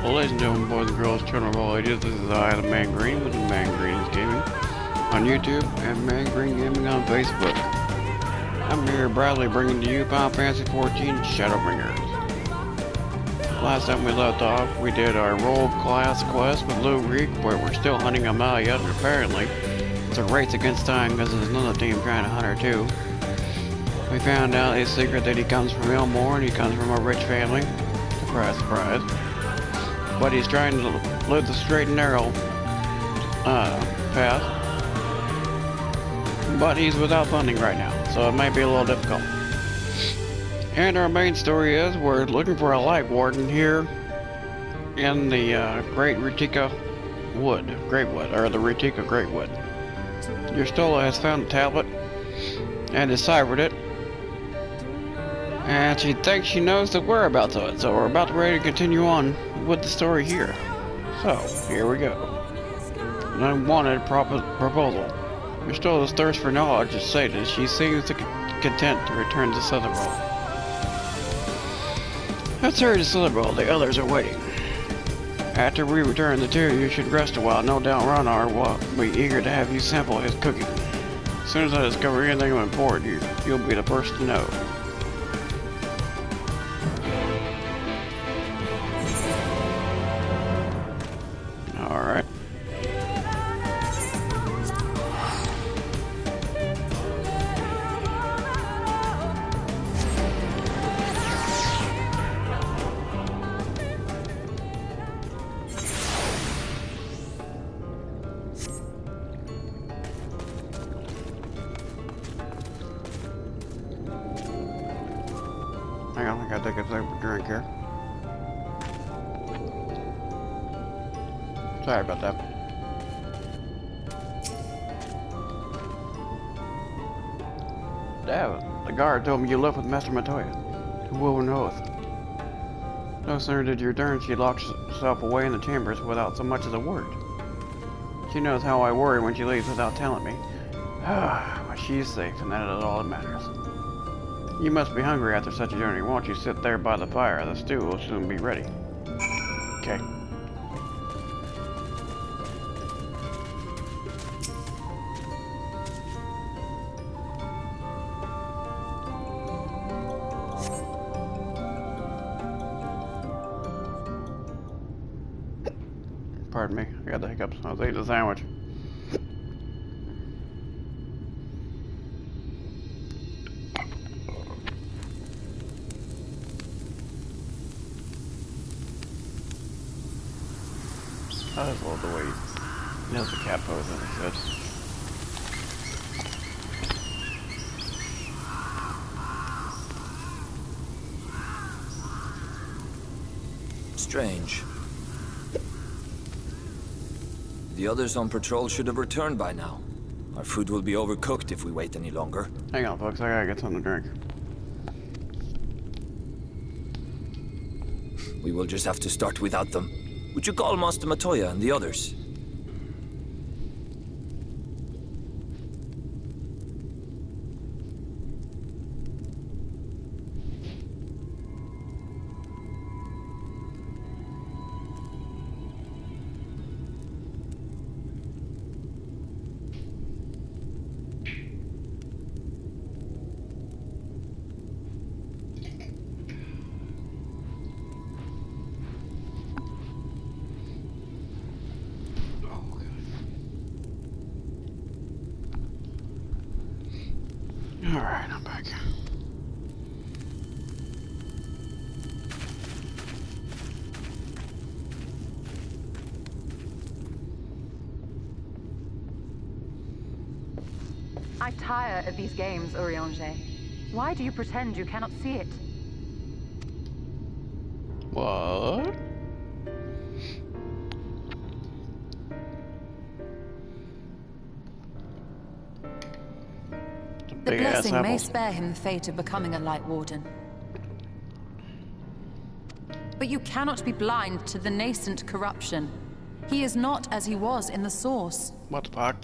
Well, ladies and gentlemen, boys and girls, children of all ages, this is I, the Man Green, with the Man Green's Gaming on YouTube and Man Green Gaming on Facebook. I'm here Bradley bringing to you Final Fantasy XIV Shadowbringers. Last time we left off, we did our role class quest with Lou Reek, where we're still hunting him out yet, and apparently it's a race against time because there's another team trying to hunt her too. We found out his secret that he comes from Elmore and he comes from a rich family. Surprise, surprise. But he's trying to live the straight and narrow path. But he's without funding right now, so it might be a little difficult. And our main story is we're looking for a light warden here in the Great Retica Wood, or the Retica Great Wood. Yerstola has found the tablet and deciphered it, and she thinks she knows the whereabouts of it, so we're about ready to continue on with the story here. So, here we go. An unwanted proposal. Yerstola's thirst for knowledge is sated. She seems content to return to Sutherland. Let's hurry to Sutherland, the others are waiting. After we return, the two of you should rest a while. No doubt Ronar will be eager to have you sample his cooking. As soon as I discover anything of importance, you'll be the first to know. Alright. Hang on, I gotta take a sip of drink here. Sorry about that. Damn, the guard told me you left with Master Matoya to will an oath. No sooner did you return, she locked herself away in the chambers without so much as a word. She knows how I worry when she leaves without telling me. But she's safe, and that is all that matters. You must be hungry after such a journey. Won't you sit there by the fire? The stew will soon be ready. Okay. Pardon me, I got the hiccups. I was eating a sandwich. I just love the way he has the cat pose in his head. Strange. The others on patrol should have returned by now. Our food will be overcooked if we wait any longer. Hang on, folks. I gotta get something to drink. We will just have to start without them. Would you call Master Matoya and the others? Alright, I'm back. I tire of these games, Urianger. Why do you pretend you cannot see it? What? The blessing may spare him the fate of becoming a Light Warden. But you cannot be blind to the nascent corruption. He is not as he was in the Source. What the fuck?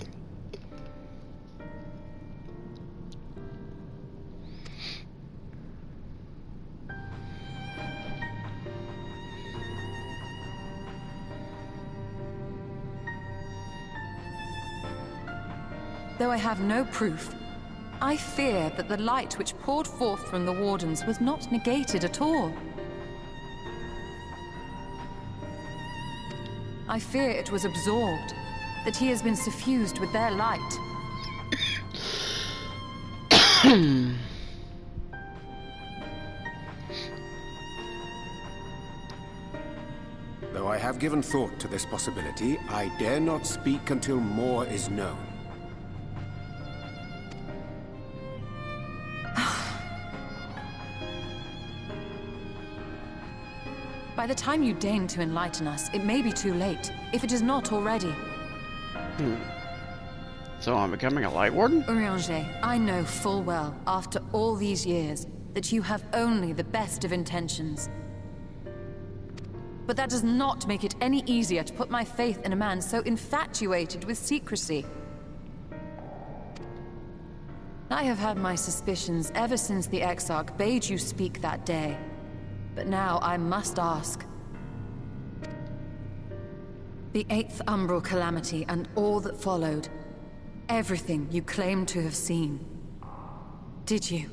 Though I have no proof, I fear that the light which poured forth from the Wardens was not negated at all. I fear it was absorbed, that he has been suffused with their light. Though I have given thought to this possibility, I dare not speak until more is known. By the time you deign to enlighten us, it may be too late, if it is not already. So I'm becoming a Light Warden? Urianger, I know full well, after all these years, that you have only the best of intentions. But that does not make it any easier to put my faith in a man so infatuated with secrecy. I have had my suspicions ever since the Exarch bade you speak that day. But now I must ask. The 8th Umbral Calamity and all that followed. Everything you claim to have seen. Did you?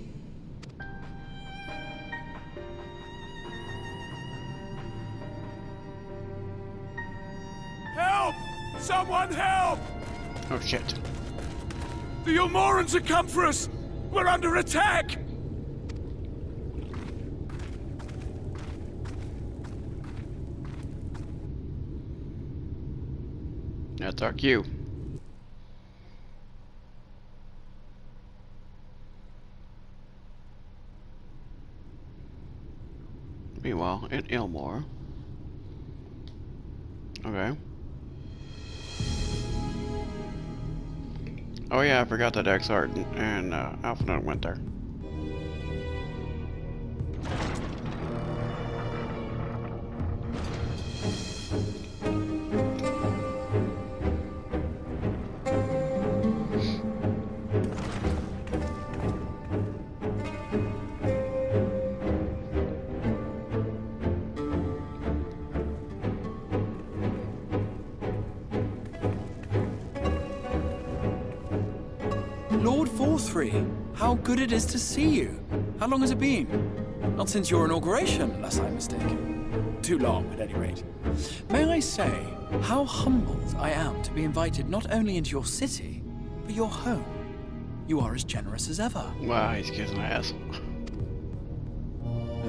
Help! Someone help! Oh shit. The Ilmorans have come for us! We're under attack! That's our cue. Meanwhile, in Ilmore. Okay. Oh yeah, I forgot that Exarch and Alpha went there. Lord Forthry, how good it is to see you. How long has it been? Not since your inauguration, unless I'm mistaken. Too long, at any rate. May I say how humbled I am to be invited not only into your city, but your home. You are as generous as ever. Wow, he's kissing ass.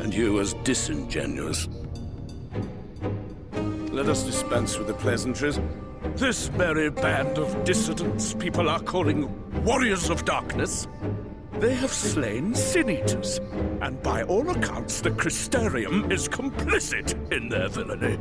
And you as disingenuous. Let us dispense with the pleasantries. This merry band of dissidents people are calling Warriors of Darkness. They have slain Sin-Eaters, and by all accounts the Crystarium is complicit in their villainy.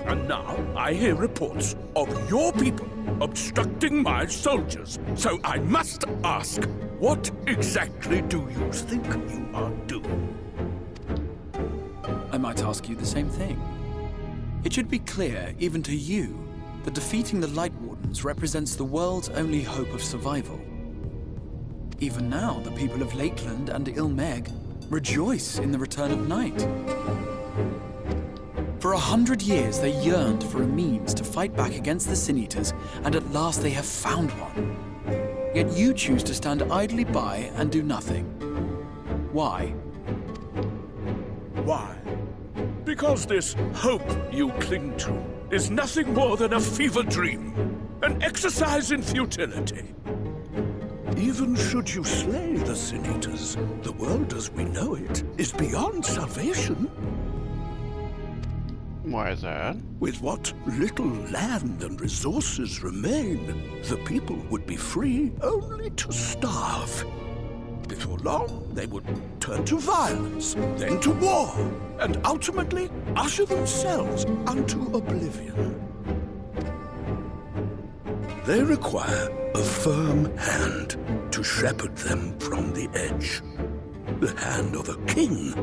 And now I hear reports of your people obstructing my soldiers, so I must ask, what exactly do you think you are doing? I might ask you the same thing. It should be clear, even to you, that defeating the Light Wardens represents the world's only hope of survival. Even now, the people of Lakeland and Ilmeg rejoice in the return of night. For 100 years, they yearned for a means to fight back against the Sin-Eaters, and at last they have found one. Yet you choose to stand idly by and do nothing. Why? Why? Because this hope you cling to is nothing more than a fever dream, an exercise in futility. Even should you slay the Sin-Eaters, the world as we know it is beyond salvation. Why is that? With what little land and resources remain, the people would be free only to starve. Before long, they would turn to violence, then to war, and ultimately usher themselves unto oblivion. They require a firm hand to shepherd them from the edge. The hand of a king.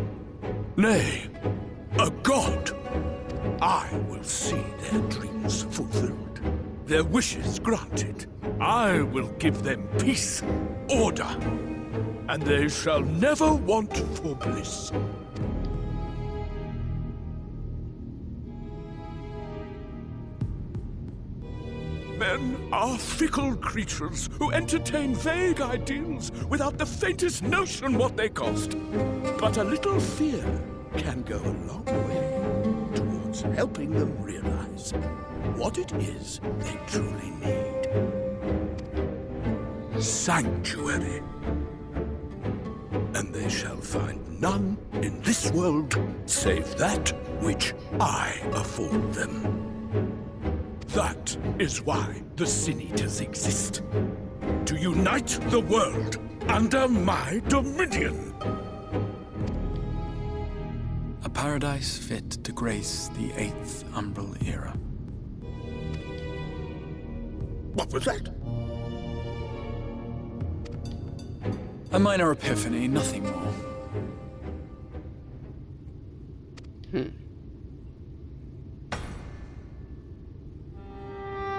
Nay, a god. I will see their dreams fulfilled, their wishes granted. I will give them peace, order, and they shall never want for bliss. Men are fickle creatures who entertain vague ideals without the faintest notion what they cost. But a little fear can go a long way towards helping them realize what it is they truly need. Sanctuary. And they shall find none in this world save that which I afford them. That is why the Sin Eaters exist. To unite the world under my dominion. A paradise fit to grace the 8th Umbral era. What was that? A minor epiphany, nothing more.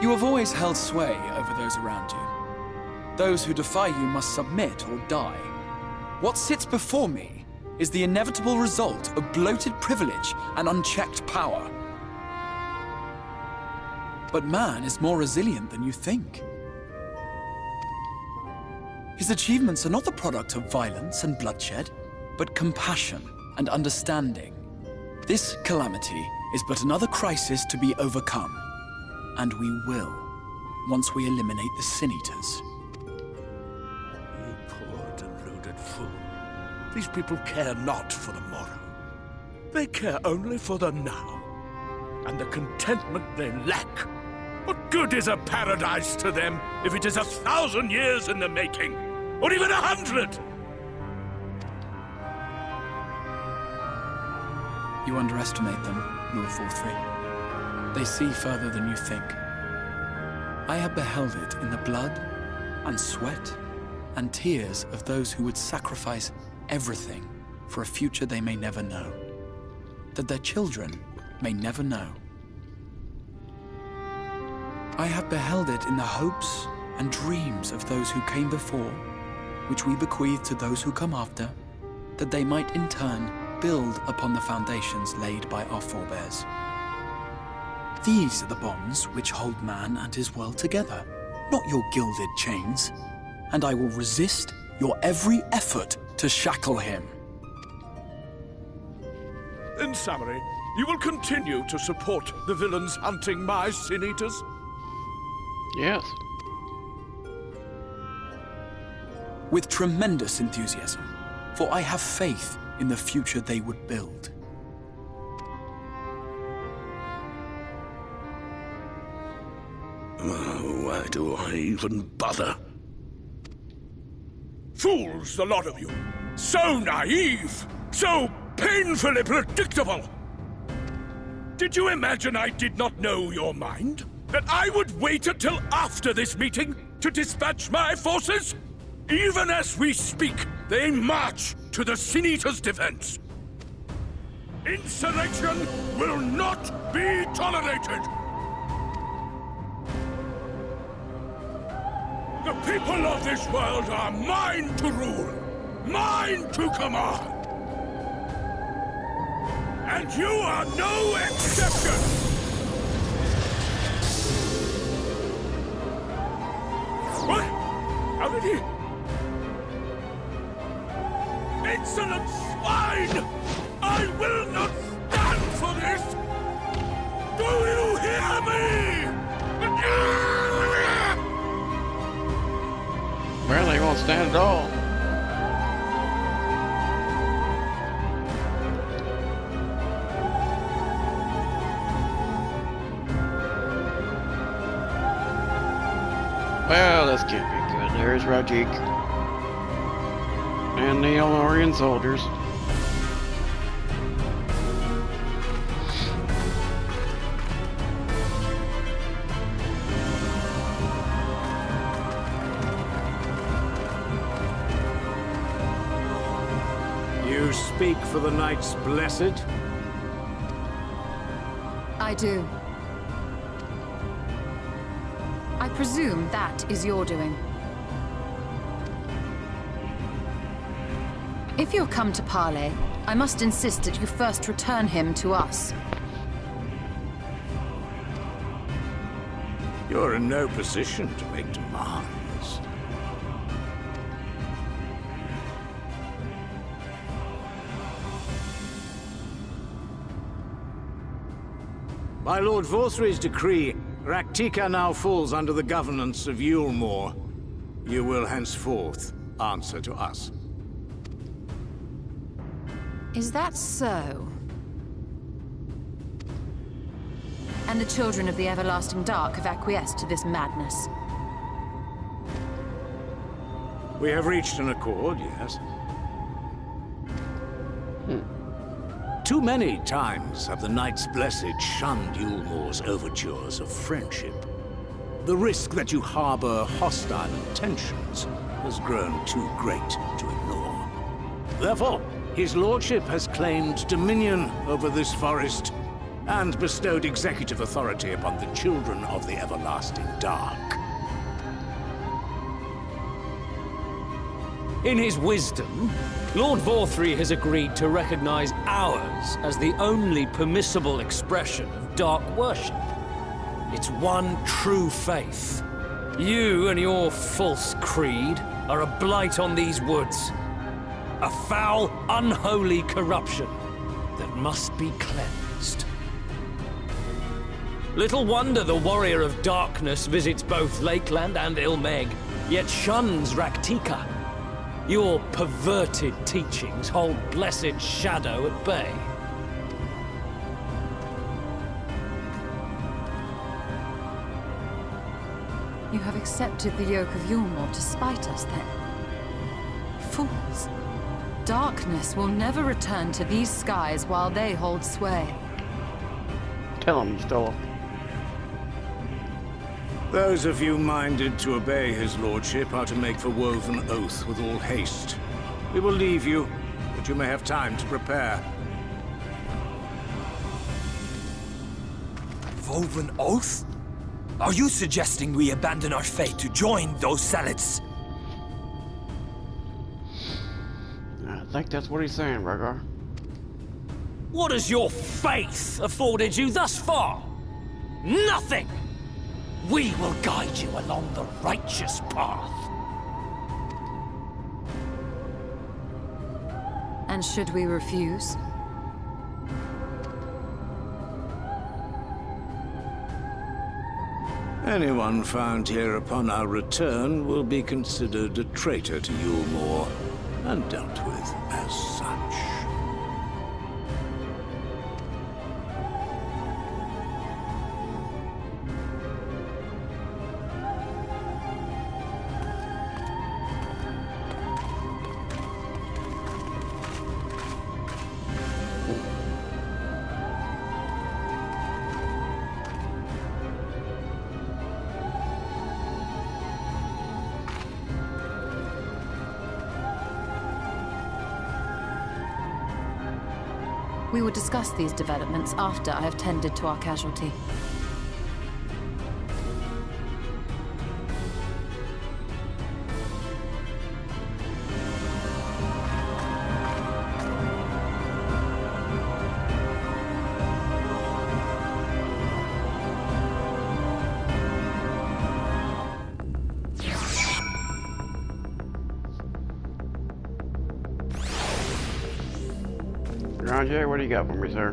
You have always held sway over those around you. Those who defy you must submit or die. What sits before me is the inevitable result of bloated privilege and unchecked power. But man is more resilient than you think. His achievements are not the product of violence and bloodshed, but compassion and understanding. This calamity is but another crisis to be overcome. And we will, once we eliminate the Sin Eaters. You poor deluded fool. These people care not for the morrow. They care only for the now. And the contentment they lack. What good is a paradise to them if it is 1,000 years in the making? Or even 100? You underestimate them, Lord Forthry. They see further than you think. I have beheld it in the blood and sweat and tears of those who would sacrifice everything for a future they may never know, that their children may never know. I have beheld it in the hopes and dreams of those who came before, which we bequeath to those who come after, that they might in turn build upon the foundations laid by our forebears. These are the bonds which hold man and his world together, not your gilded chains. And I will resist your every effort to shackle him. In summary, you will continue to support the villains hunting my Sin Eaters? Yes. With tremendous enthusiasm, for I have faith in the future they would build. Oh, why do I even bother? Fools, the lot of you! So naive! So painfully predictable! Did you imagine I did not know your mind? That I would wait until after this meeting to dispatch my forces? Even as we speak, they march to the Sin Eaters' defense. Insurrection will not be tolerated! The people of this world are mine to rule, mine to command. And you are no exception! What? How did he? Insolent swine! I will not stand for this! Do you hear me? Well, they won't stand at all. Well, this can't be good. There's Rajik. And the Elnorian soldiers. You speak for the Knights Blessed? I do. I presume that is your doing. If you're come to parley, I must insist that you first return him to us. You're in no position to make demands. By Lord Vorthry's decree, Raktika now falls under the governance of Yulmore. You will henceforth answer to us. Is that so? And the children of the Everlasting Dark have acquiesced to this madness? We have reached an accord, yes. Too many times have the Knights Blessed shunned Yulmore's overtures of friendship. The risk that you harbor hostile intentions has grown too great to ignore. Therefore, his lordship has claimed dominion over this forest and bestowed executive authority upon the children of the Everlasting Dark. In his wisdom, Lord Vorthry has agreed to recognize ours as the only permissible expression of dark worship. It's one true faith. You and your false creed are a blight on these woods. A foul, unholy corruption that must be cleansed. Little wonder the Warrior of Darkness visits both Lakeland and Ilmeg, yet shuns Raktika. Your perverted teachings hold blessed Shadow at bay. You have accepted the yoke of Yulmore to spite us, then? Fools. Darkness will never return to these skies while they hold sway. Tell him, Stella. Those of you minded to obey his lordship are to make for Woven Oath with all haste. We will leave you, that you may have time to prepare. Woven Oath? Are you suggesting we abandon our fate to join those zealots? I think that's what he's saying, Rhaegar. What has your faith afforded you thus far? Nothing! We will guide you along the righteous path. And should we refuse? Anyone found here upon our return will be considered a traitor to Yulmore and dealt with as such. We will discuss these developments after I have tended to our casualty. Jay, what do you got for me, sir?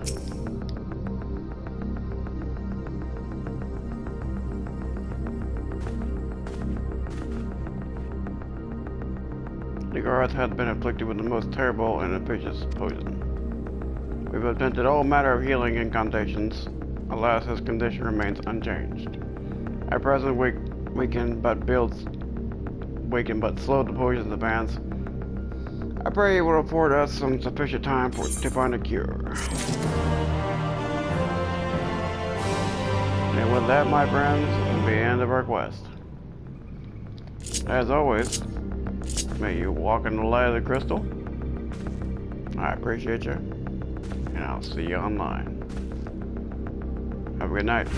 The Garth had been afflicted with the most terrible and infectious poison. We've attempted all manner of healing incantations. Alas, his condition remains unchanged. At present, we can but slow the poison's advance. I pray it will afford us some sufficient time to find a cure. And with that, my friends, is the end of our quest. As always, may you walk in the light of the crystal. I appreciate you, and I'll see you online. Have a good night.